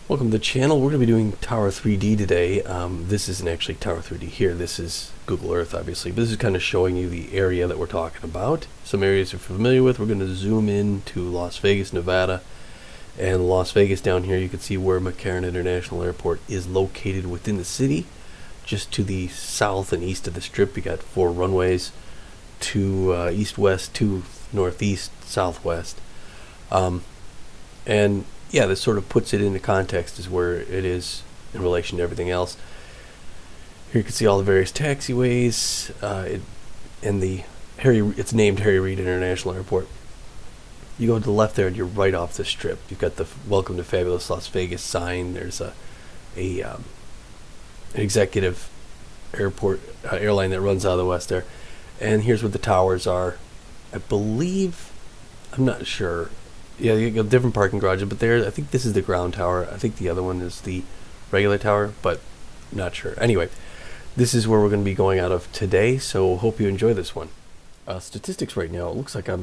Welcome to the channel. We're going to be doing Tower 3D today. This isn't actually Tower 3D here. This is Google Earth, obviously. But this is kind of showing you the area that we're talking about. Some areas you're familiar with. We're going to zoom in to Las Vegas, Nevada. And Las Vegas down here, you can see where McCarran International Airport is located within the city. Just to the south and east of the strip, you got 4 runways. 2 east-west, 2 northeast, southwest. And yeah, this sort of puts it into context as where it is in relation to everything else. Here you can see all the various taxiways, it's named Harry Reid International Airport. You go to the left there and you're right off the strip. You've got the Welcome to Fabulous Las Vegas sign. There's an executive airline that runs out of the west there. And here's where the towers are. I believe, I'm not sure. Yeah, you got different parking garages, but I think this is the ground tower. I think the other one is the regular tower, but not sure. Anyway, this is where we're going to be going out of today, so hope you enjoy this one. Statistics right now, it looks like I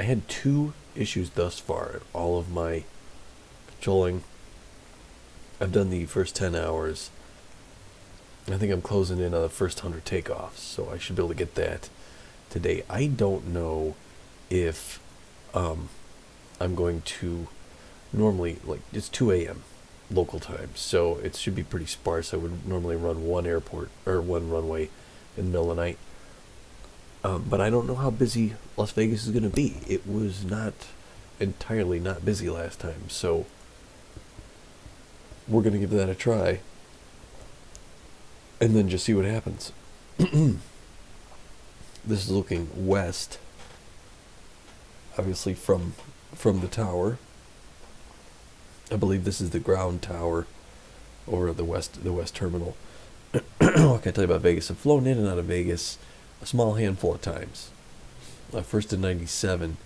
had 2 issues thus far. All of my patrolling, I've done the first 10 hours. I think I'm closing in on the first 100 takeoffs, so I should be able to get that today. I don't know if I'm going to normally, like, it's 2 a.m. local time, so it should be pretty sparse. I would normally run one runway in the middle of the night. But I don't know how busy Las Vegas is going to be. It was not entirely not busy last time, so we're going to give that a try and then just see what happens. This is looking west, obviously from the tower. I believe this is the ground tower over at the west terminal. What can I tell you about Vegas? I've flown in and out of Vegas a small handful of times. First in '97,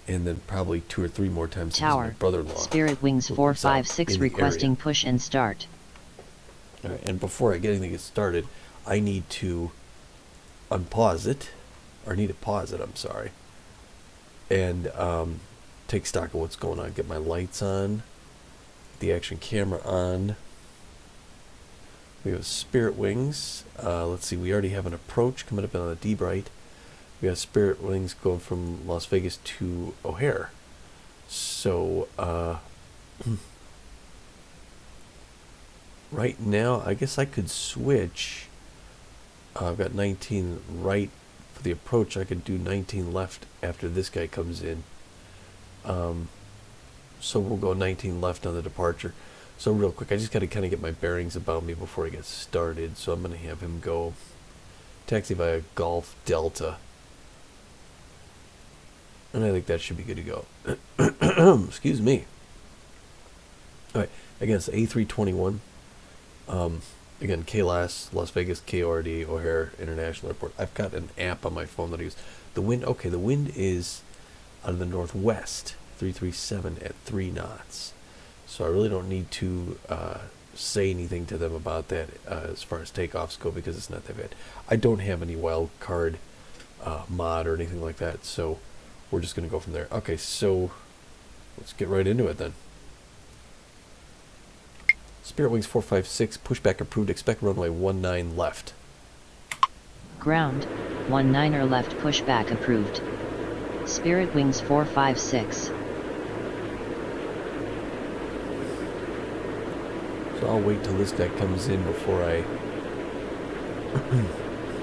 and then probably 2 or 3 more times since my brother-in-law. Spirit Wings 456 requesting push and start. All right, and before I get anything started, I need to unpause it, or need to pause it, I'm sorry, and take stock of what's going on. Get my lights on, the action camera on. We have Spirit Wings. Let's see, we already have an approach coming up on the D-Bright. We have Spirit Wings going from Las Vegas to O'Hare. So, right now, I guess I could switch. I've got 19 right for the approach. I could do 19 left after this guy comes in. So we'll go 19 left on the departure. So real quick, I just got to kind of get my bearings about me before I get started. So I'm going to have him go taxi via Golf Delta. And I think that should be good to go. Excuse me. All right, again, it's A321. Again, KLAS, Las Vegas, KORD, O'Hare International Airport. I've got an app on my phone that I use. The wind is out of the northwest, 337 at 3 knots. So I really don't need to say anything to them about that as far as takeoffs go, because it's not that bad. I don't have any wild card mod or anything like that, so we're just going to go from there. Okay, so let's get right into it then. Spirit Wings 456, pushback approved, expect runway 19 left. Ground, 19er left pushback approved. Spirit Wings 456. So I'll wait till this guy comes in before I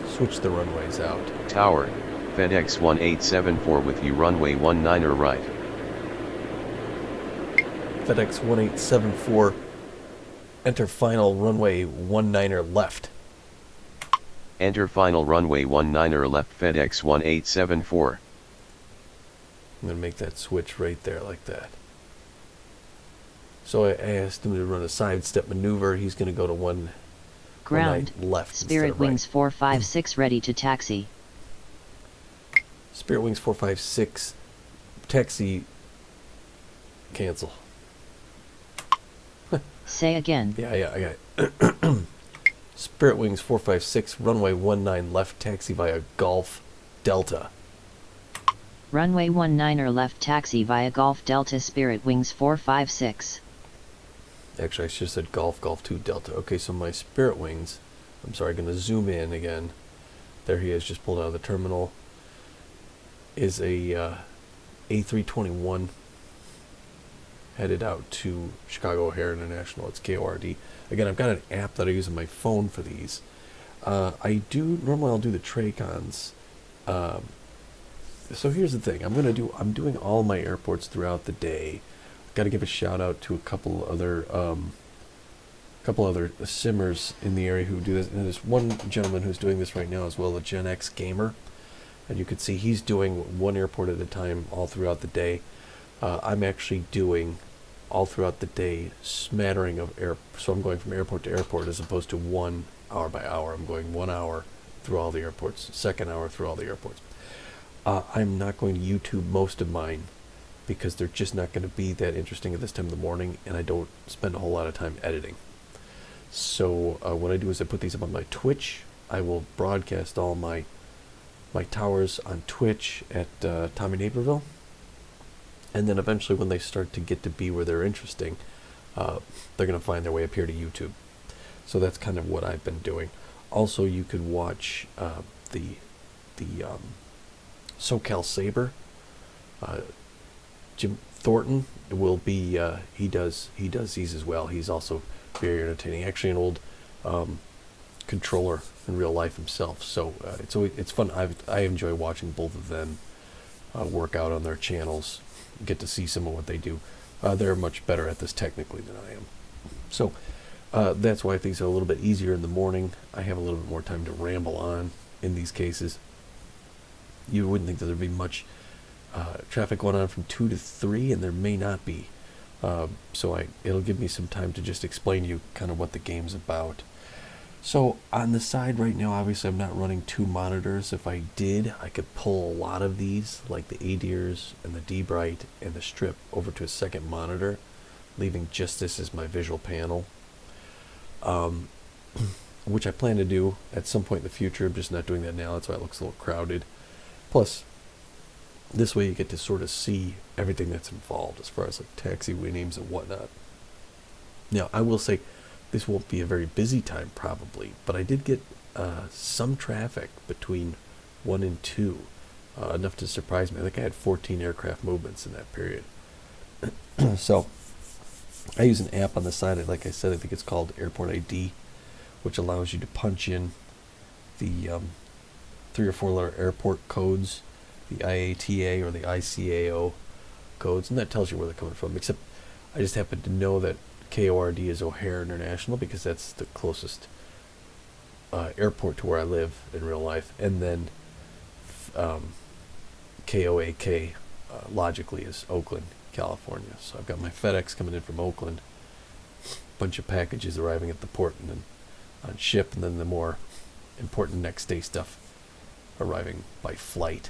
switch the runways out. Tower, FedEx 1874 with you runway 19er right. FedEx 1874, enter final runway 19er left. Enter final runway 19er left FedEx 1874. I'm going to make that switch right there like that. So I asked him to run a sidestep maneuver. He's going to go to ground left. Spirit Wings 456 ready to taxi. Spirit Wings 456, taxi, cancel. Say again. Yeah, I got it. Spirit Wings 456, runway 19 left, taxi via Golf Delta. Runway 19er left taxi via Golf Delta Spirit Wings 456. Actually, I should have said Golf 2 Delta. Okay, so my Spirit Wings, I'm sorry, going to zoom in again. There he is, just pulled out of the terminal. Is a A321 headed out to Chicago O'Hare International. It's KORD. Again, I've got an app that I use on my phone for these. Normally I'll do the Tracons. So here's the thing. I'm doing all my airports throughout the day. Got to give a shout out to a couple other simmers in the area who do this. And there's one gentleman who's doing this right now as well, a Gen X gamer. And you can see he's doing one airport at a time all throughout the day. I'm actually doing all throughout the day smattering of so I'm going from airport to airport as opposed to 1 hour by hour. I'm going 1 hour through all the airports, second hour through all the airports. I'm not going to YouTube most of mine because they're just not going to be that interesting at this time of the morning, and I don't spend a whole lot of time editing. So what I do is I put these up on my Twitch. I will broadcast all my towers on Twitch at Tommy Naperville. And then eventually when they start to get to be where they're interesting, they're going to find their way up here to YouTube. So that's kind of what I've been doing. Also, you can watch the SoCal Sabre. Jim Thornton will be, he does these as well. He's also very entertaining. Actually an old controller in real life himself. So it's fun. I enjoy watching both of them work out on their channels. Get to see some of what they do. They're much better at this technically than I am. So that's why things are a little bit easier in the morning. I have a little bit more time to ramble on in these cases. You wouldn't think that there'd be much traffic going on from 2 to 3, and there may not be. So it'll give me some time to just explain to you kind of what the game's about. So on the side right now, obviously I'm not running 2 monitors. If I did, I could pull a lot of these, like the ADIRs and the D-Bright and the Strip, over to a second monitor, leaving just this as my visual panel, which I plan to do at some point in the future. I'm just not doing that now. That's why it looks a little crowded. Plus, this way you get to sort of see everything that's involved as far as like taxiway names and whatnot. Now, I will say, this won't be a very busy time probably, but I did get some traffic between 1 and 2, enough to surprise me. I think I had 14 aircraft movements in that period. So I use an app on the side. Like I said, I think it's called Airport ID, which allows you to punch in the 3 or 4 letter airport codes, the IATA or the ICAO codes, and that tells you where they're coming from. Except I just happen to know that KORD is O'Hare International because that's the closest airport to where I live in real life, and then KOAK logically is Oakland, California. So I've got my FedEx coming in from Oakland, bunch of packages arriving at the port and then on ship, and then the more important next day stuff arriving by flight.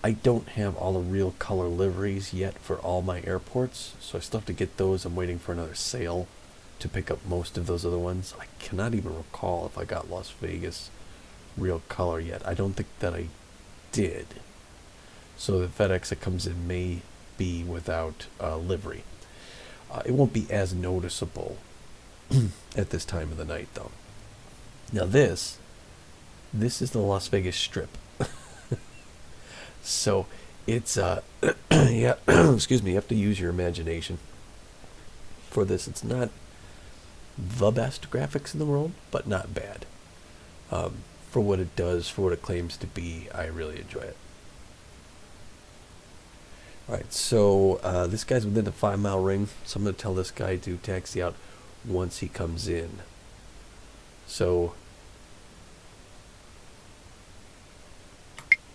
I don't have all the real color liveries yet for all my airports, so I still have to get those. I'm waiting for another sale to pick up most of those other ones. I cannot even recall if I got Las Vegas real color yet. I don't think that I did. So the FedEx that comes in may be without livery. It won't be as noticeable at this time of the night, though. Now this is the Las Vegas Strip. So it's yeah, excuse me, you have to use your imagination for this. It's not the best graphics in the world, but not bad. For what it does, for what it claims to be, I really enjoy it. Alright, so this guy's within the 5-mile ring, so I'm going to tell this guy to taxi out once he comes in. So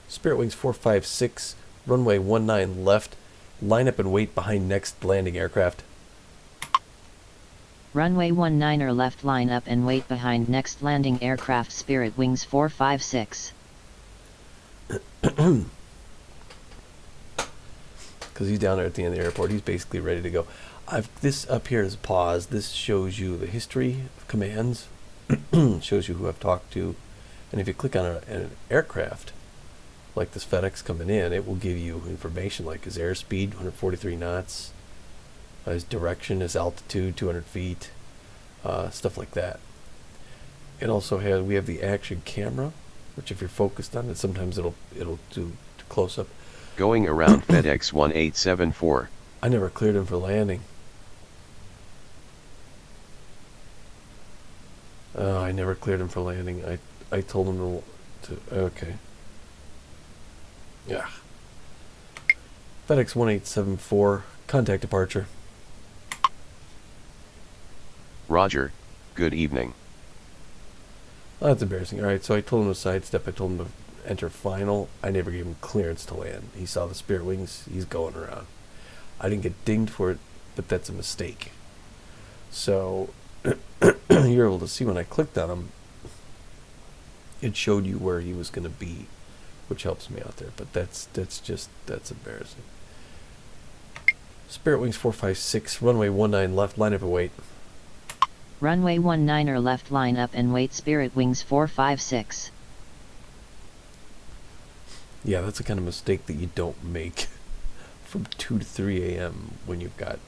Spirit Wings 456, runway 19 left, line up and wait behind next landing aircraft. Runway 19 or left, line up and wait behind next landing aircraft. Spirit Wings 456. Because he's down there at the end of the airport, he's basically ready to go. This up here is pause. This shows you the history of commands, shows you who I've talked to, and if you click on an aircraft, like this FedEx coming in, it will give you information like his airspeed, 143 knots, his direction, his altitude, 200 feet, stuff like that. It also has, we have the action camera, which if you're focused on it, sometimes it'll do close up. Going around FedEx 1874. I never cleared him for landing. I never cleared him for landing. I told him to okay. Yeah. FedEx 1874, contact departure. Roger, good evening. Oh, that's embarrassing. Alright, so I told him to sidestep. I told him to enter final. I never gave him clearance to land. He saw the Spirit Wings. He's going around. I didn't get dinged for it, but that's a mistake. So, you're able to see when I clicked on him, it showed you where he was going to be, which helps me out there. But that's embarrassing. Spirit Wings 456, runway 19 left, line up and wait. Runway 19 left, line up and wait. Spirit Wings 456. Yeah, that's the kind of mistake that you don't make from 2 to 3 a.m. when you've got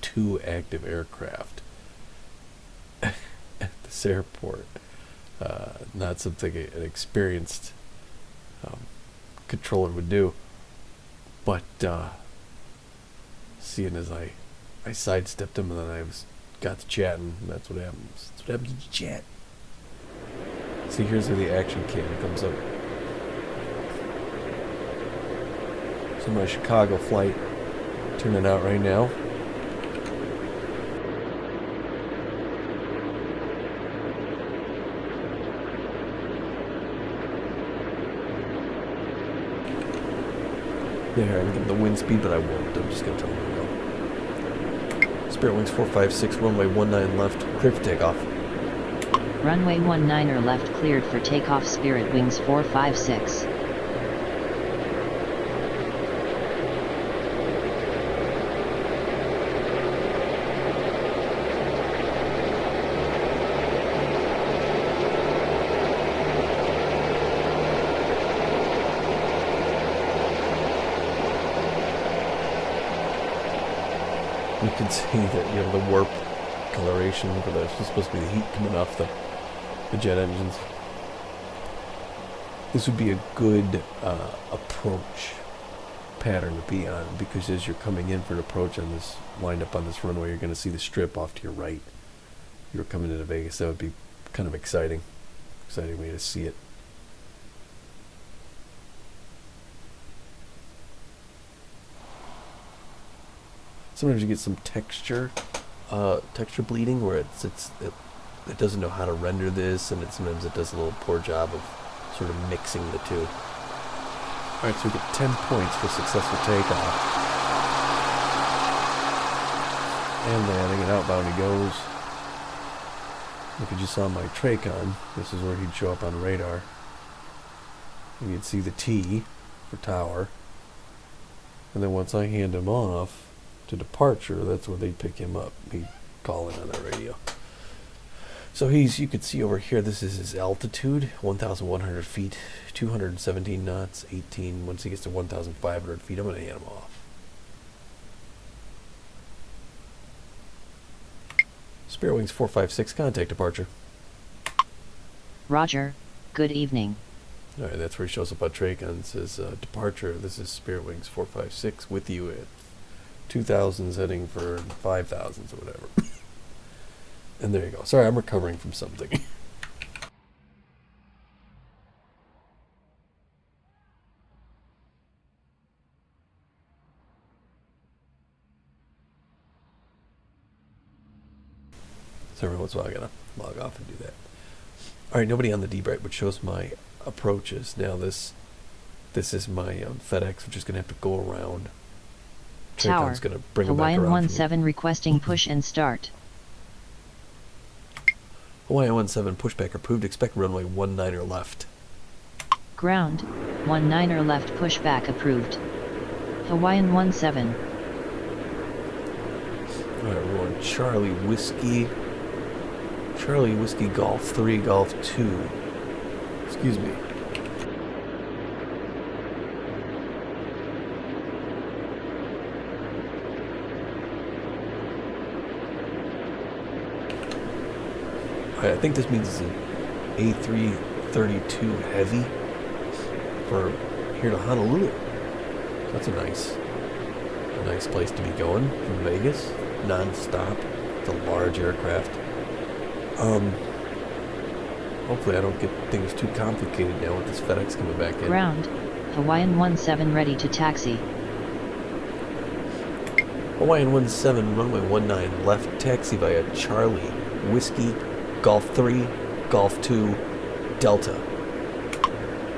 2 active aircraft at this airport. Not something an experienced controller would do. But seeing as I sidestepped him and then got to chatting, that's what happens. That's what happens when you chat. See, here's where the action cam comes up. So my Chicago flight turning out right now. There, I'm getting the wind speed, but I won't. I'm just going to tell them to go. Spirit Wings 456, runway 19 left, clear for takeoff. Runway 19 left, cleared for takeoff. Spirit Wings 456. You can see that you have the warp coloration for this. It's supposed to be the heat coming off the jet engines. This would be a good approach pattern to be on, because as you're coming in for an approach on this, lined up on this runway, you're going to see the strip off to your right. You're coming into Vegas. That would be kind of exciting way to see it. Sometimes you get some texture bleeding where it doesn't know how to render this, and sometimes it does a little poor job of sort of mixing the two. Alright, so we get 10 points for successful takeoff. And landing, and outbound he goes. If you just saw my Tracon, this is where he'd show up on radar. And you'd see the T for tower. And then once I hand him off to departure, that's where they'd pick him up. He'd call in on the radio. So you could see over here, this is his altitude, 1,100 feet, 217 knots, 18. Once he gets to 1,500 feet, I'm going to hand him off. Spirit Wings 456, contact departure. Roger, good evening. Alright, that's where he shows up on Tracon. It says departure. This is Spirit Wings 456 with you at 2,000s heading for 5,000s or whatever. And there you go. Sorry, I'm recovering from something. So every once in a while I gotta log off and do that. Alright, nobody on the debright, which shows my approaches. Now this is my FedEx, which is gonna have to go around. Tower, gonna bring Hawaiian back around 17 requesting push and start. Hawaiian 17 pushback approved. Expect runway 19 left. Ground, 19 left, pushback approved. Hawaiian 17. Alright, we're on Charlie Whiskey Golf 3 Golf 2. Excuse me. I think this means it's an A332 heavy for here to Honolulu. So that's a nice place to be going from Vegas, non-stop. It's a large aircraft. Hopefully I don't get things too complicated now with this FedEx coming back in. Ground, Hawaiian 17 ready to taxi. Hawaiian 17, runway 19, left, taxi via Charlie, Whiskey, Golf 3, Golf 2, Delta.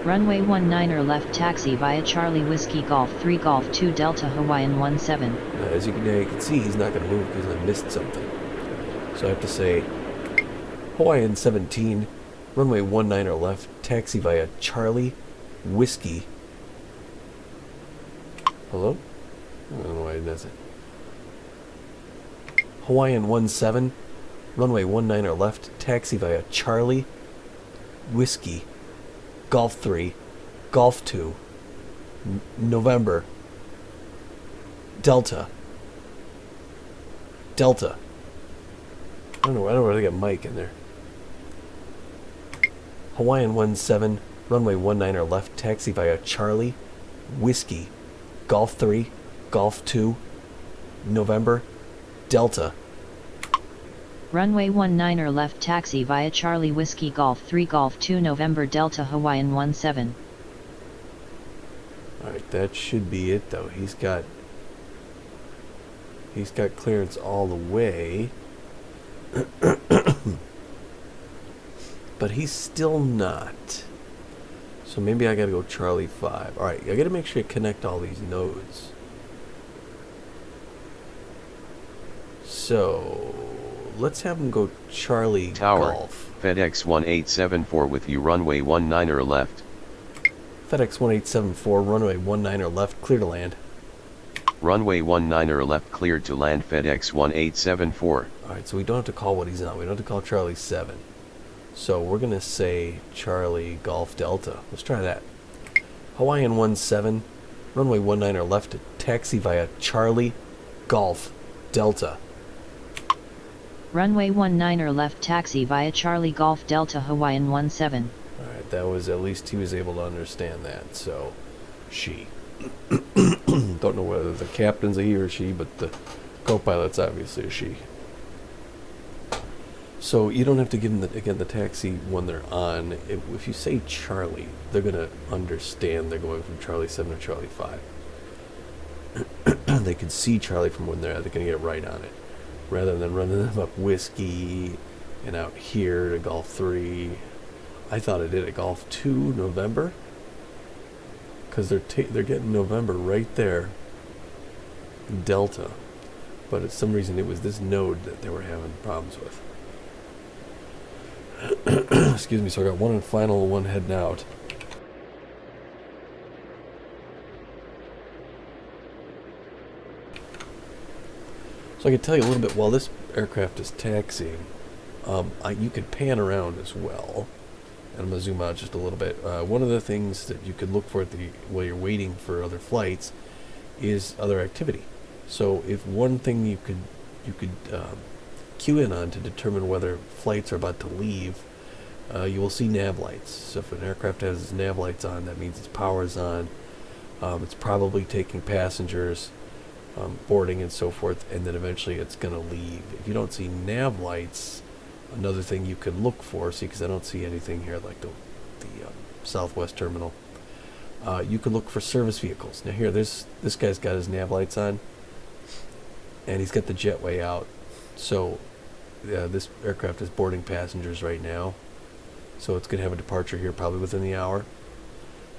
Runway 19 left, taxi via Charlie, Whiskey, Golf 3, Golf 2, Delta, Hawaiian 17. As you can see, he's not going to move because I missed something. So I have to say, Hawaiian 17, runway 19 left, taxi via Charlie, Whiskey. Hello? I don't know why I didn't answer. Hawaiian 17, runway 19 left, taxi via Charlie, Whiskey, Golf 3, Golf 2, November, Delta. Delta. I don't know where they got Mike in there. Hawaiian 17, runway 19 left, taxi via Charlie, Whiskey, Golf 3, Golf 2, November, Delta. Runway 19 left, taxi via Charlie, Whiskey, Golf 3, Golf 2, November, Delta, Hawaiian 17. Alright, that should be it though. He's got clearance all the way. But he's still not. So maybe I gotta go Charlie 5. Alright, I gotta make sure you connect all these nodes. So let's have him go Charlie Tower, Golf. FedEx 1874 with you, runway 19 left. FedEx 1874, runway 19 left, clear to land. Runway 19 left, cleared to land, FedEx 1874. Alright, so we don't have to call what he's on. We don't have to call Charlie 7. So we're going to say Charlie Golf Delta. Let's try that. Hawaiian 17, runway 19 left, taxi via Charlie Golf Delta. Runway 19 left, taxi via Charlie, Golf, Delta, Hawaiian 17. Alright, that was, at least he was able to understand that. So, she. Don't know whether the captain's a he or she, but the co-pilot's obviously a she. So you don't have to give them, the taxi when they're on. If you say Charlie, they're going to understand they're going from Charlie 7 to Charlie 5. They can see Charlie from when they're going to get right on it. Rather than running them up Whiskey and out here to Golf 3. I thought I did a Golf 2 November. Because they're getting November right there. Delta. But for some reason it was this node that they were having problems with. Excuse me, so I got one in final, one heading out. So I can tell you a little bit while this aircraft is taxiing. You could pan around as well. And I'm going to zoom out just a little bit. One of the things that you could look for while you're waiting for other flights is other activity. So if one thing you could cue in on to determine whether flights are about to leave, you will see Nav Lights. So if an aircraft has its Nav Lights on, that means its power is on. It's probably taking passengers, boarding and so forth, and then eventually it's going to leave. If you don't see Nav Lights, another thing you can look for, see, because I don't see anything here like the Southwest terminal, you can look for service vehicles. Now here, this guy's got his Nav Lights on, and he's got the jetway out. So this aircraft is boarding passengers right now, so it's going to have a departure here probably within the hour.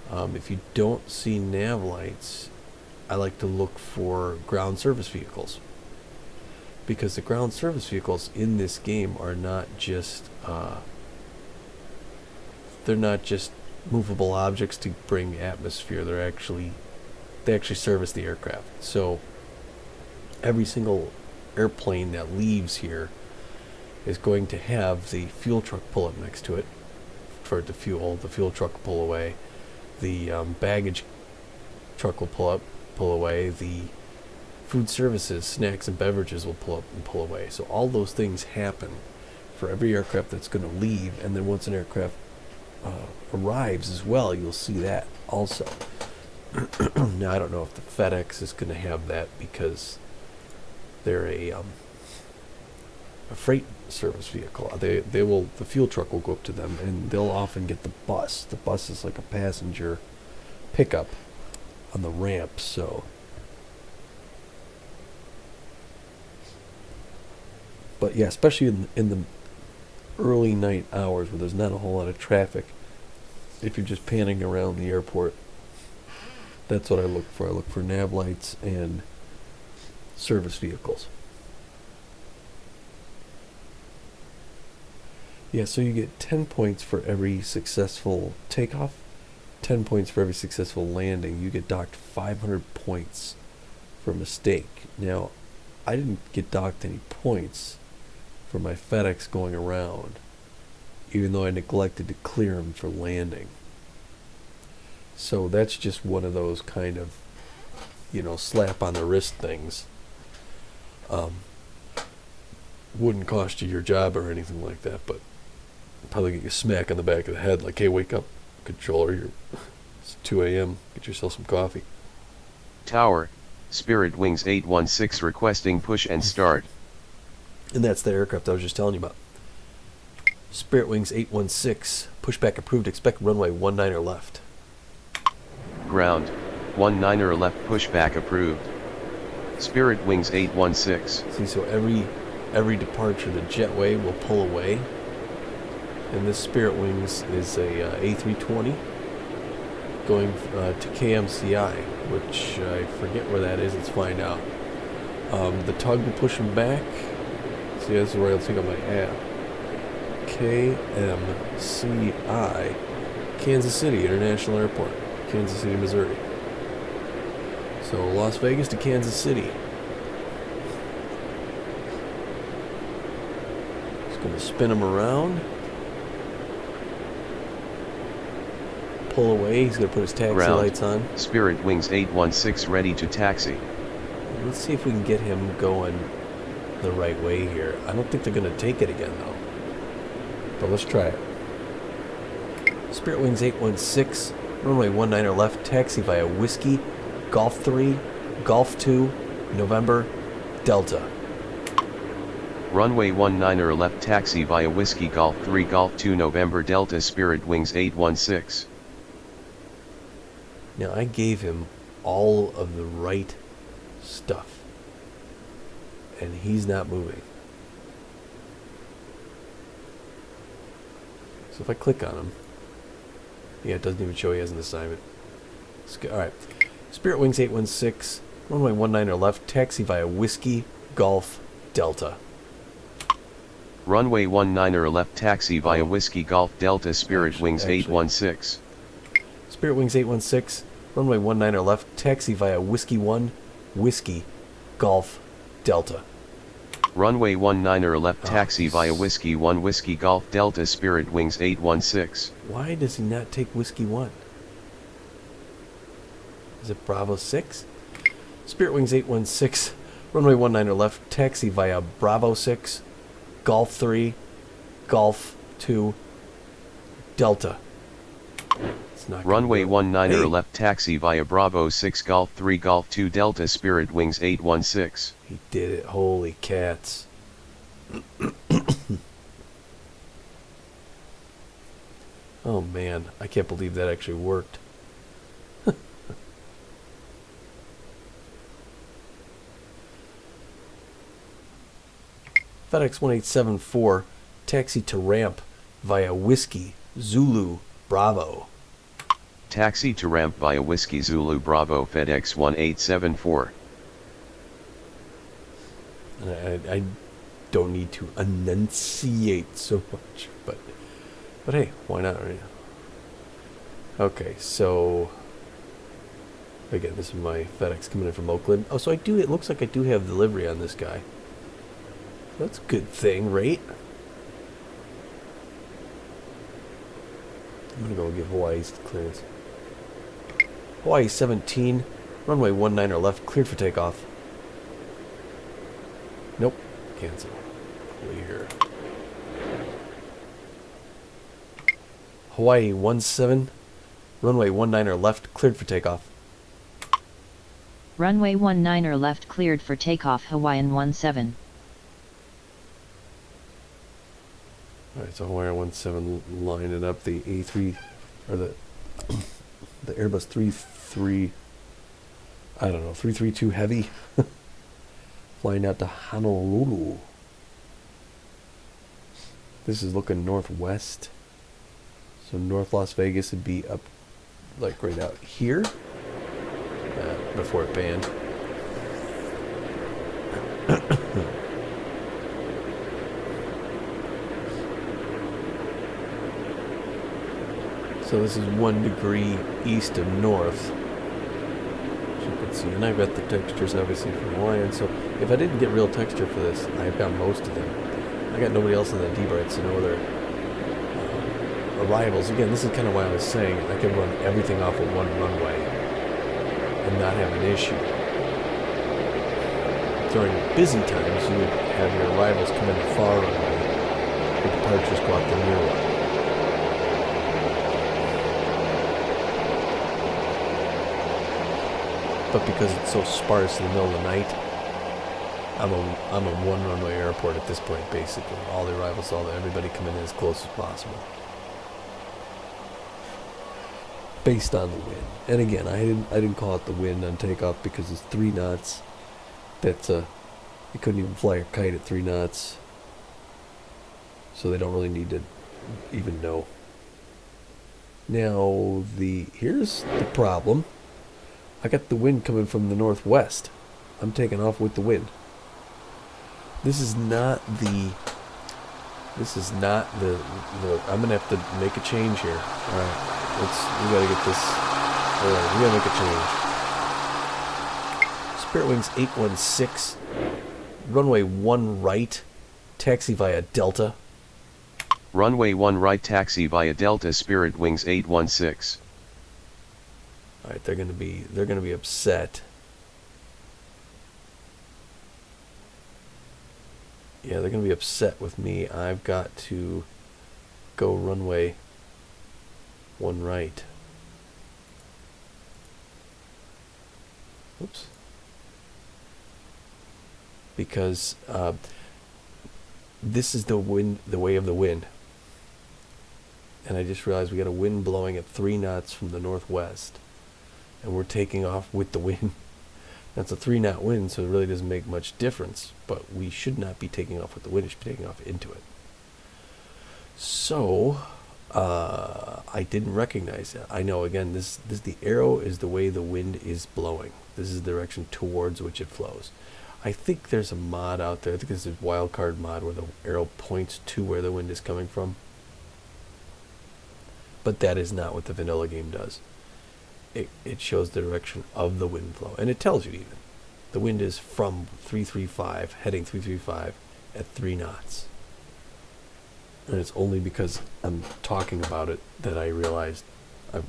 If you don't see Nav Lights, I like to look for ground service vehicles, because the ground service vehicles in this game are not just they're not just movable objects to bring atmosphere. They actually service the aircraft. So every single airplane that leaves here is going to have the fuel truck pull up next to it for it to fuel. The fuel truck will pull away. The baggage truck will pull away. The food services, snacks and beverages will pull up and pull away. So all those things happen for every aircraft that's going to leave, and then once an aircraft arrives as well, you'll see that also. Now I don't know if the FedEx is going to have that because they're a freight service vehicle. The fuel truck will go up to them, and they'll often get the bus. The bus is like a passenger pickup on the ramp, so. But yeah, especially in the early night hours where there's not a whole lot of traffic, if you're just panning around the airport, that's what I look for. I look for nav lights and service vehicles. Yeah, so you get 10 points for every successful takeoff, 10 points for every successful landing. You get docked 500 points for a mistake. Now, I didn't get docked any points for my FedEx going around, even though I neglected to clear him for landing. So that's just one of those kind of, slap on the wrist things. Wouldn't cost you your job or anything like that, but probably get you a smack on the back of the head, like, hey, wake up, controller, it's 2 a.m., get yourself some coffee. Tower, Spirit Wings 816 requesting push and start. And that's the aircraft I was just telling you about. Spirit Wings 816, pushback approved, expect runway 19er left. Ground, 19er left, pushback approved. Spirit Wings 816. See, so every departure, the jetway will pull away. And this Spirit Wings is a A320 going to KMCI, which I forget where that is. Let's find out. The tug will push them back. See, that's where I'll take on my app. KMCI, Kansas City International Airport, Kansas City, Missouri. So Las Vegas to Kansas City. Just going to spin him around. Pull away. He's going to put his taxi lights on. Spirit Wings 816 ready to taxi. Let's see if we can get him going the right way here. I don't think they're going to take it again, though. But let's try it. Spirit Wings 816, runway 19er left, taxi via Whiskey, Golf 3, Golf 2, November, Delta. Runway 19er left, taxi via Whiskey, Golf 3, Golf 2, November, Delta, Spirit Wings 816. Now, I gave him all of the right stuff, and he's not moving. So if I click on him, yeah, it doesn't even show he has an assignment. Alright, Spirit Wings 816, runway 19er left, taxi via Whiskey, Golf, Delta. Runway 19er left, taxi via Whiskey, Golf, Delta, Spirit Wings 816. Spirit Wings 816, runway 19er left, taxi via Whiskey 1, Whiskey, Golf, Delta. Runway 19er left, taxi via Whiskey 1, Whiskey, Golf, Delta, Spirit Wings 816. Why does he not take Whiskey 1? Is it Bravo 6? Spirit Wings 816, runway 19er left, taxi via Bravo 6, Golf 3, Golf 2, Delta. It's not runway 19er left, taxi via Bravo 6, Golf 3, Golf 2, Delta, Spirit Wings 816. He did it. Holy cats. Oh man, I can't believe that actually worked. FedEx 1874, taxi to ramp via Whiskey, Zulu, Bravo. Taxi to ramp via Whiskey, Zulu, Bravo, FedEx 1874. And I don't need to enunciate so much, but hey, why not, right? Okay, so again, this is my FedEx coming in from Oakland. Oh, so it looks like I do have delivery on this guy. That's a good thing, right? I'm gonna go give Hawaii's clearance. Hawaii 17, runway 19er left, cleared for takeoff. Nope, cancel. Clear. Hawaii 17, runway 19er left, cleared for takeoff. Runway 19er left cleared for takeoff Hawaiian 17. Alright, so Hawaii 17 lining up the A3, or the Airbus 33, I don't know, 332 Heavy, flying out to Honolulu. This is looking northwest. So North Las Vegas would be up, like right out here, before it banned. So this is 1 degree east of north, as you can see. And I've got the textures obviously from Hawaiian. So if I didn't get real texture for this, I've got most of them. I got nobody else in the D-Brights to know their arrivals. Again, this is kind of why I was saying I could run everything off of one runway and not have an issue. During busy times, you would have your arrivals come in the far runway, your departures go out the near one. But because it's so sparse in the middle of the night, I'm a one runway airport at this point, basically. All the arrivals, everybody come in as close as possible, based on the wind. And again, I didn't call it the wind on takeoff because it's 3 knots. That's you couldn't even fly a kite at 3 knots, so they don't really need to even know. Now here's the problem. I got the wind coming from the northwest. I'm taking off with the wind. This is not the I'm gonna have to make a change here. Alright, we gotta get this. Alright, we gotta make a change. Spirit Wings 816, runway 1 right, taxi via Delta. Runway 1 right taxi via Delta Spirit Wings 816. Alright, they're gonna be upset. Yeah, they're gonna be upset with me. I've got to go runway 1 right. Oops. Because this is the way of the wind. And I just realized we got a wind blowing at 3 knots from the northwest. And we're taking off with the wind. That's a 3 knot wind, so it really doesn't make much difference. But we should not be taking off with the wind. We should be taking off into it. So, I didn't recognize that. I know, again, this the arrow is the way the wind is blowing. This is the direction towards which it flows. I think there's a mod out there. I think there's a wildcard mod where the arrow points to where the wind is coming from. But that is not what the vanilla game does. It shows the direction of the wind flow. And it tells you even. The wind is from 335, heading 335 at 3 knots. And it's only because I'm talking about it that I realized I'm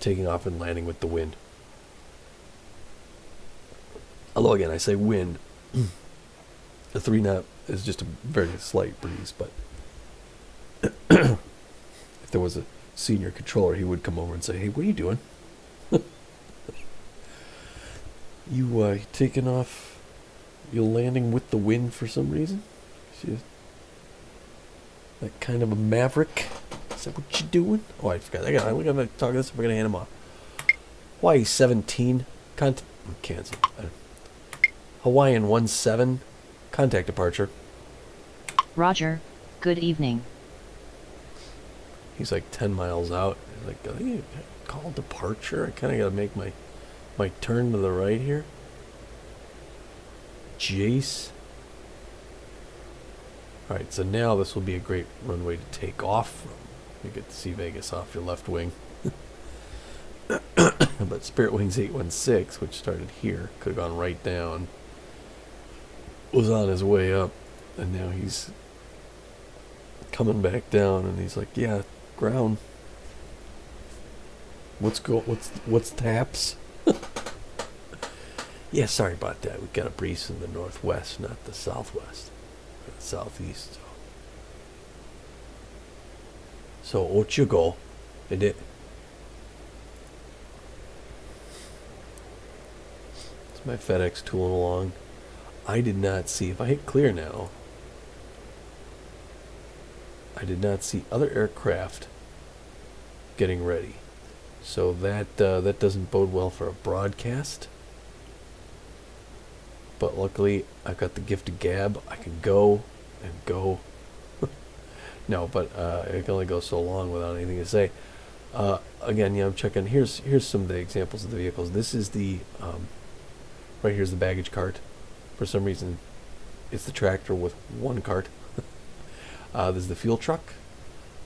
taking off and landing with the wind. Although again, I say wind. The 3 knot is just a very slight breeze, but if there was a senior controller, he would come over and say, "Hey, what are you doing? You taking off? You're landing with the wind for some reason? That kind of a maverick? Is that what you doing?" Oh, I forgot. We gotta talk this. We're gonna hand him off. Hawaii 17. Cancel. Hawaiian 17. Contact departure. Roger. Good evening. He's like 10 miles out. He's like, I think call departure. I kind of got to make my turn to the right here. Jace. Alright, so now this will be a great runway to take off from. You get to see Vegas off your left wing. But Spirit Wings 816, which started here, could have gone right down, was on his way up, and now he's coming back down, and he's like, yeah, ground. What's taps? Yeah, sorry about that. We got a breeze from the northwest, not the southwest, or the southeast. So, Ochugo, it is. It's my FedEx tooling along. I did not see, if I hit clear now, I did not see other aircraft getting ready. So that doesn't bode well for a broadcast. But luckily, I've got the gift of gab. I can go and go. No, but I can only go so long without anything to say. Again, I'm checking. Here's some of the examples of the vehicles. This is the right here's the baggage cart. For some reason, it's the tractor with one cart. This is the fuel truck,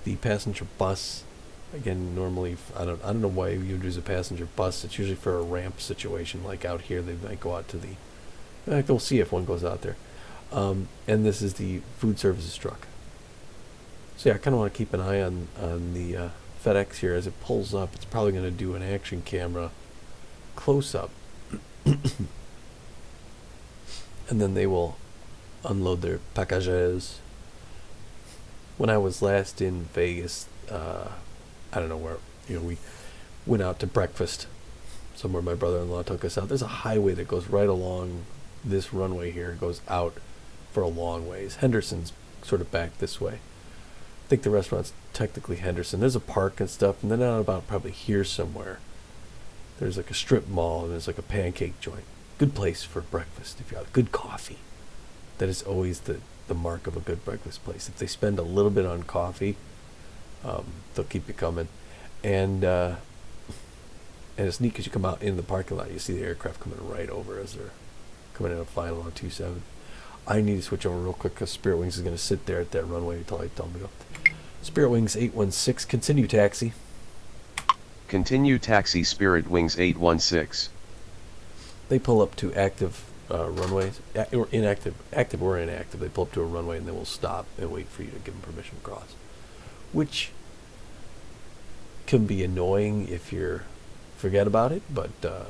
the passenger bus. Again, normally I don't know why you would use a passenger bus. It's usually for a ramp situation, like out here. They might go out to the. In fact, we'll see if one goes out there. And this is the food services truck. So yeah, I kind of want to keep an eye on the FedEx here as it pulls up. It's probably going to do an action camera close up, and then they will unload their packages. When I was last in Vegas, I don't know where, we went out to breakfast somewhere. My brother-in-law took us out. There's a highway that goes right along this runway here. It goes out for a long ways. Henderson's sort of back this way. I think the restaurant's technically Henderson. There's a park and stuff, and then out about probably here somewhere, there's like a strip mall, and there's like a pancake joint. Good place for breakfast if you got good coffee. That is always the mark of a good breakfast place. If they spend a little bit on coffee, they'll keep you coming. And it's neat because you come out in the parking lot, you see the aircraft coming right over as they're coming in a final on 27. I need to switch over real quick because Spirit Wings is going to sit there at that runway until I tell them to go. Spirit Wings 816, continue taxi. Continue taxi Spirit Wings 816. They pull up to active runways, or inactive, active or inactive. They pull up to a runway and they will stop and wait for you to give them permission to cross, which can be annoying if you forget about it, but it's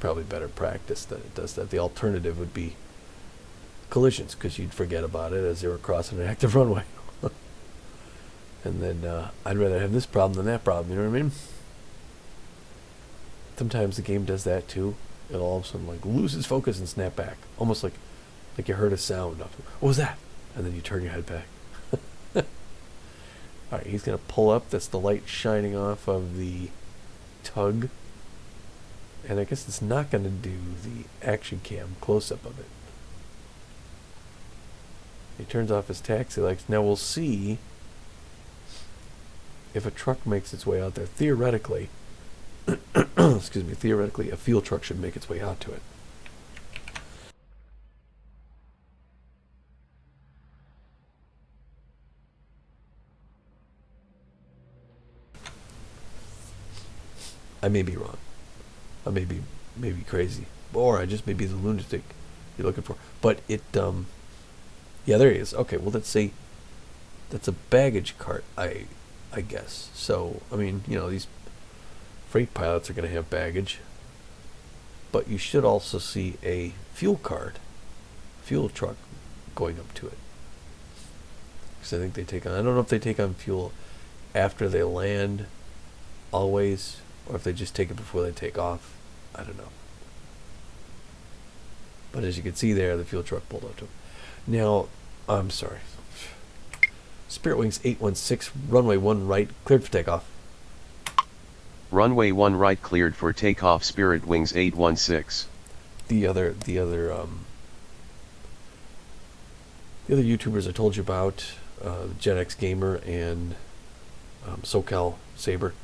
probably better practice that it does that. The alternative would be collisions, because you'd forget about it as they were crossing an active runway. And then I'd rather have this problem than that problem, you know what I mean? Sometimes the game does that too. It'll all of a sudden loses focus and snap back. Almost like you heard a sound. What was that? And then you turn your head back. Alright, he's going to pull up. That's the light shining off of the tug. And I guess it's not going to do the action cam close-up of it. He turns off his taxi lights. Now we'll see if a truck makes its way out there. Theoretically, excuse me, theoretically a fuel truck should make its way out to it. I may be wrong. I may be crazy. Or I just may be the lunatic you're looking for. But it, yeah, there he is. Okay, well, let's see. That's a baggage cart, I guess. So, I mean, these freight pilots are going to have baggage. But you should also see a fuel truck going up to it. Because I think they take on, I don't know if they take on fuel after they land always, or if they just take it before they take off. I don't know. But as you can see there, the fuel truck pulled up to him. Now, I'm sorry. Spirit Wings 816, runway 1 right, cleared for takeoff. Runway 1 right cleared for takeoff Spirit Wings 816. The other YouTubers I told you about, Gen X Gamer and SoCal Saber,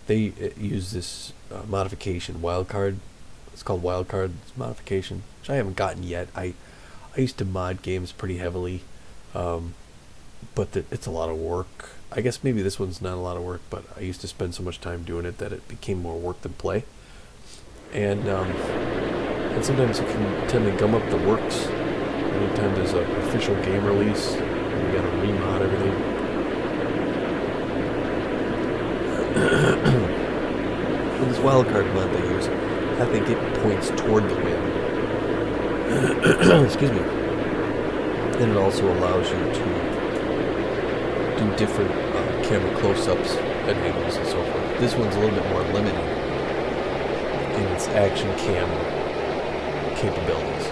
they use this modification, Wildcard. It's called Wildcard modification, which I haven't gotten yet. I used to mod games pretty heavily, but it's a lot of work. I guess maybe this one's not a lot of work, but I used to spend so much time doing it that it became more work than play. And sometimes it can tend to gum up the works. Anytime there's an official game release, you gotta remod everything. And this wildcard mod they use, I think it points toward the wind. Excuse me. And it also allows you to do different camera close-ups at angles and so forth. This one's a little bit more limited in its action cam capabilities.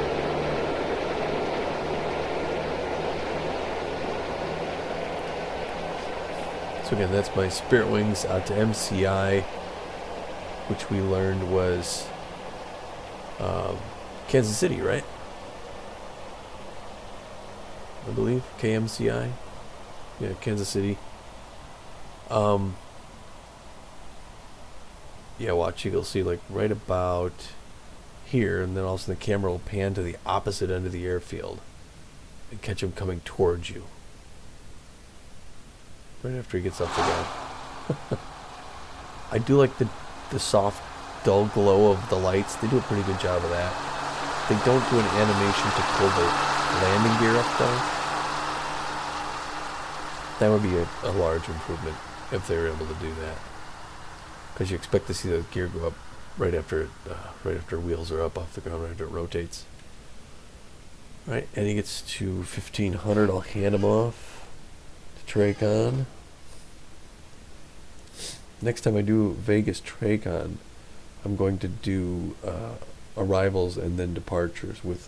So again, that's my Spirit Wings out to MCI, which we learned was Kansas City, right? I believe KMCI. Yeah, Kansas City. Yeah, watch, you'll see like right about here, and then all of a sudden the camera will pan to the opposite end of the airfield and catch him coming towards you. Right after he gets off the ground. I do like the soft, dull glow of the lights. They do a pretty good job of that. They don't do an animation to pull the landing gear up though. That would be a large improvement if they were able to do that. Because you expect to see the gear go up right after wheels are up off the ground, right after it rotates. Right, and he gets to 1500. I'll hand him off to Tracon. Next time I do Vegas Tracon, I'm going to do arrivals and then departures with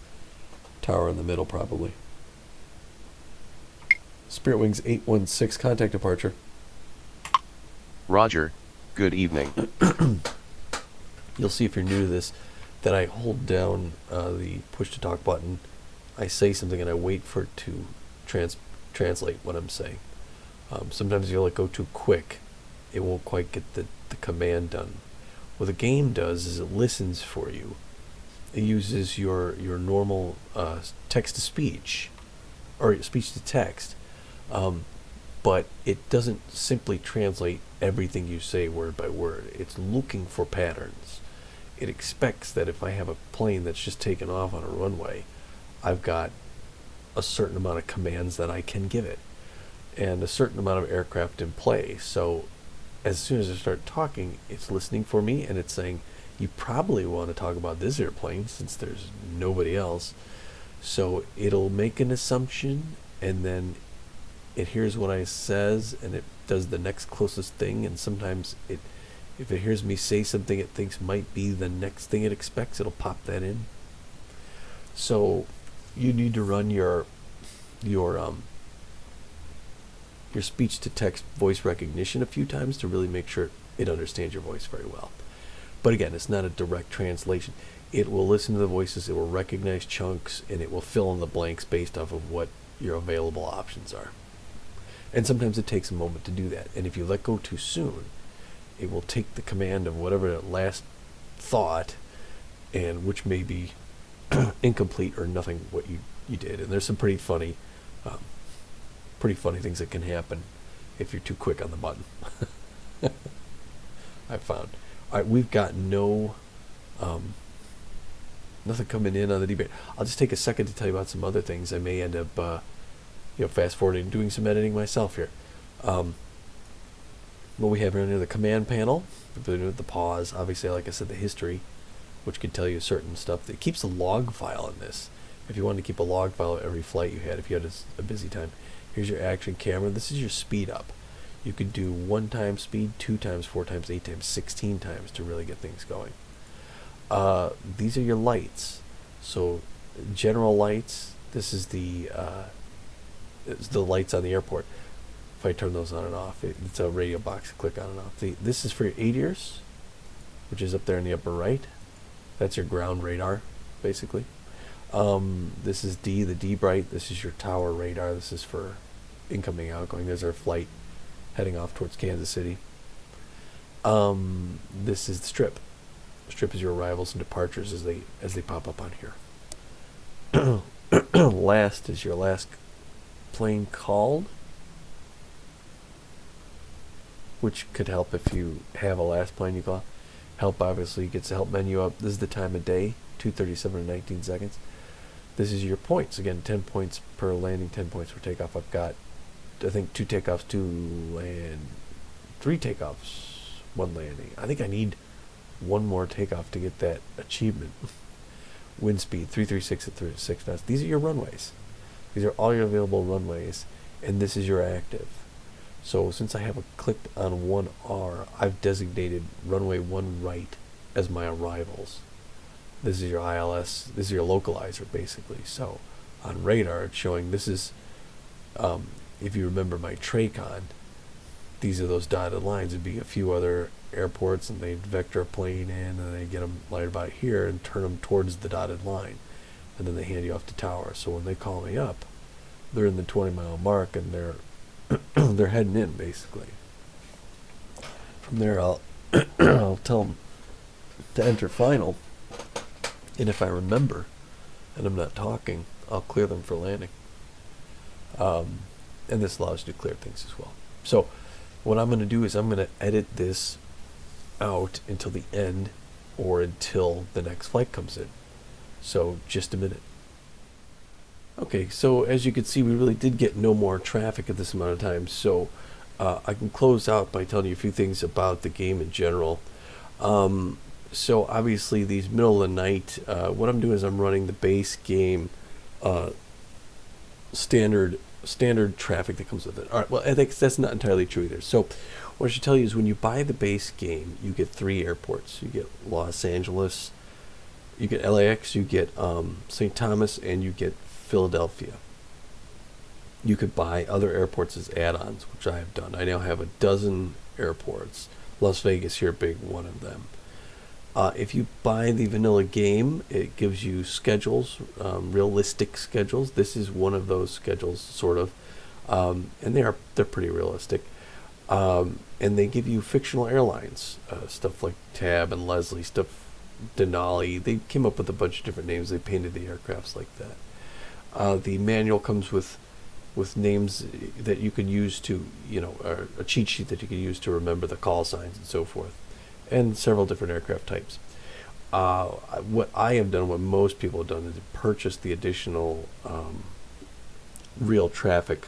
tower in the middle probably. Spirit Wings 816, contact departure. Roger, good evening. You'll see if you're new to this that I hold down the push to talk button. I say something and I wait for it to translate what I'm saying. Sometimes you'll go too quick. It won't quite get the command done. What the game does is it listens for you. It uses your normal text to speech or speech to text. But it doesn't simply translate everything you say word by word. It's looking for patterns. It expects that if I have a plane that's just taken off on a runway, I've got a certain amount of commands that I can give it and a certain amount of aircraft in play. So as soon as I start talking, it's listening for me and it's saying, you probably want to talk about this airplane since there's nobody else. So it'll make an assumption and then it hears what I says and it does the next closest thing, and sometimes if it hears me say something it thinks might be the next thing it expects, it'll pop that in. So you need to run your speech to text voice recognition a few times to really make sure it understands your voice very well. But again, it's not a direct translation. It will listen to the voices, it will recognize chunks, and it will fill in the blanks based off of what your available options are. And sometimes it takes a moment to do that. And if you let go too soon, it will take the command of whatever it last thought, and which may be incomplete or nothing what you did. And there's some pretty funny things that can happen if you're too quick on the button. I've found. All right, we've got nothing coming in on the debate. I'll just take a second to tell you about some other things. I may end up fast forwarding, doing some editing myself here. What we have here under the command panel, the pause, obviously, like I said, the history, which could tell you certain stuff. It keeps a log file in this. If you wanted to keep a log file of every flight you had, if you had a busy time. Here's your action camera. This is your speed up. You could do 1 time speed, 2 times, 4 times, 8 times, 16 times to really get things going. These are your lights. So general lights, this is the lights on the airport. If I turn those on and off, it's a radio box. Click on and off. This is for your ADIRS, which is up there in the upper right. That's your ground radar, basically. This is D, the D bright. This is your tower radar. This is for incoming, outgoing. There's our flight heading off towards Kansas City. This is the strip. Strip is your arrivals and departures as they pop up on here. Last is your last plane called, which could help if you have a last plane you call. Help obviously gets the help menu up. This is the time of day, 2:37 and 19 seconds. This is your points. Again, 10 points per landing, 10 points per takeoff. I've got, I think, 2 takeoffs, 3 takeoffs, 1 landing. I think I need 1 more takeoff to get that achievement. Wind speed, 336 at 36 knots. These are your runways. These are all your available runways, and this is your active. So since I have clicked on 1R, I've designated runway 1 right as my arrivals. This is your ILS, this is your localizer basically. So on radar it's showing this is, if you remember my Tracon, these are those dotted lines. It'd be a few other airports and they'd vector a plane in and they get them right about here and turn them towards the dotted line. And then they hand you off to tower. So when they call me up, they're in the 20-mile mark and they're they're heading in basically. From there I'll I'll tell them to enter final, and if I remember and I'm not talking, I'll clear them for landing. And this allows you to clear things as well. So what I'm going to do is I'm going to edit this out until the end or until the next flight comes in. So just a minute. Okay, so as you can see, we really did get no more traffic at this amount of time. So I can close out by telling you a few things about the game in general. So obviously these middle of the night, what I'm doing is I'm running the base game standard traffic that comes with it. All right, well, I think that's not entirely true either. So what I should tell you is when you buy the base game, you get 3 airports. You get Los Angeles, you get LAX, you get St. Thomas, and you get Philadelphia. You could buy other airports as add-ons, which I have done. I now have a dozen airports. Las Vegas here, big one of them. If you buy the vanilla game, it gives you schedules, realistic schedules. This is one of those schedules, sort of, and they're pretty realistic. And they give you fictional airlines, stuff like Tab and Leslie, stuff Denali. They came up with a bunch of different names. They painted the aircrafts like that. The manual comes with names that you can use to, or a cheat sheet that you can use to remember the call signs and so forth, and several different aircraft types. What I have done, what most people have done, is purchase the additional real traffic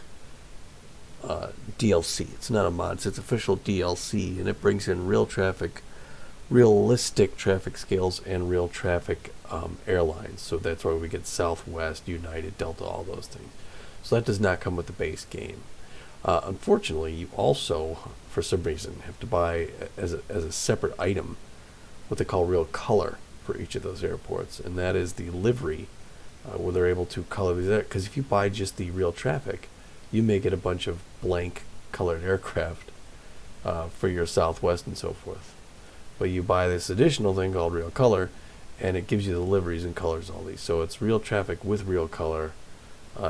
DLC. It's not a mod, it's official DLC, and it brings in real traffic, realistic traffic scales, and real traffic airlines. So that's why we get Southwest, United, Delta, all those things. So that does not come with the base game. Unfortunately, you also, for some reason, have to buy as a separate item what they call real color for each of those airports, and that is the livery, where they're able to color these. Because if you buy just the real traffic, you may get a bunch of blank colored aircraft for your Southwest and so forth. But you buy this additional thing called real color, and it gives you the liveries and colors, all these. So it's real traffic with real color,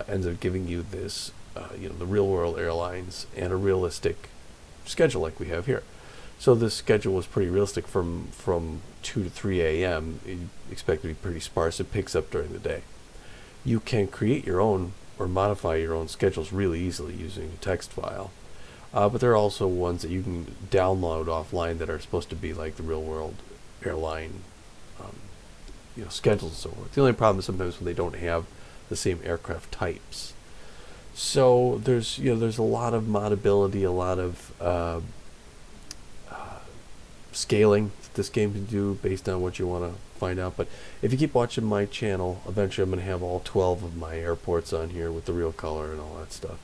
ends up giving you this, the real world airlines and a realistic schedule like we have here. So this schedule was pretty realistic from 2 to 3 a.m. You expect it to be pretty sparse. It picks up during the day. You can create your own or modify your own schedules really easily using a text file. But there are also ones that you can download offline that are supposed to be like the real world airline schedules and so forth. The only problem is sometimes when they don't have the same aircraft types. So there's a lot of modability, a lot of scaling that this game can do based on what you want to find out. But if you keep watching my channel, eventually I'm going to have all 12 of my airports on here with the real color and all that stuff.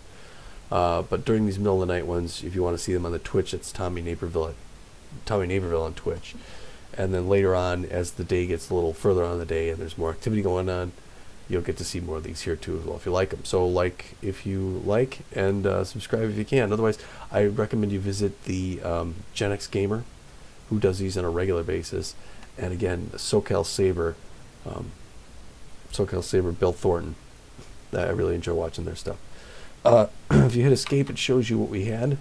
But during these middle of the night ones, if you want to see them on the Twitch, it's Tommy Naperville on Twitch. And then later on, as the day gets a little further on in the day and there's more activity going on, you'll get to see more of these here too as well if you like them. So like if you like, and subscribe if you can. Otherwise, I recommend you visit the Gen X Gamer, who does these on a regular basis. And again, the SoCal Saber, Bill Thornton. I really enjoy watching their stuff. If you hit escape, it shows you what we had.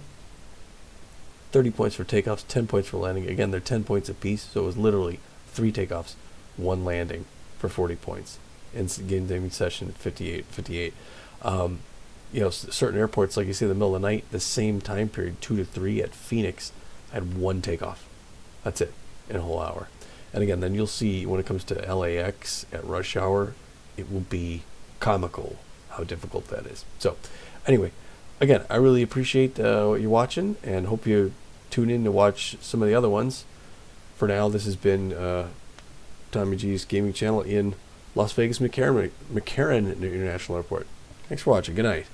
30 points for takeoffs, 10 points for landing. Again, they're 10 points apiece, so it was literally 3 takeoffs, 1 landing for 40 points. In game naming session 58. Certain airports, like you see in the middle of the night, the same time period, 2 to 3 at Phoenix, I had 1 takeoff. That's it, in a whole hour. And again, then you'll see when it comes to LAX at rush hour, it will be comical how difficult that is. So, anyway, again, I really appreciate what you're watching, and hope you tune in to watch some of the other ones. For now, this has been Tommy G's gaming channel in Las Vegas McCarran International Airport. Thanks for watching. Good night.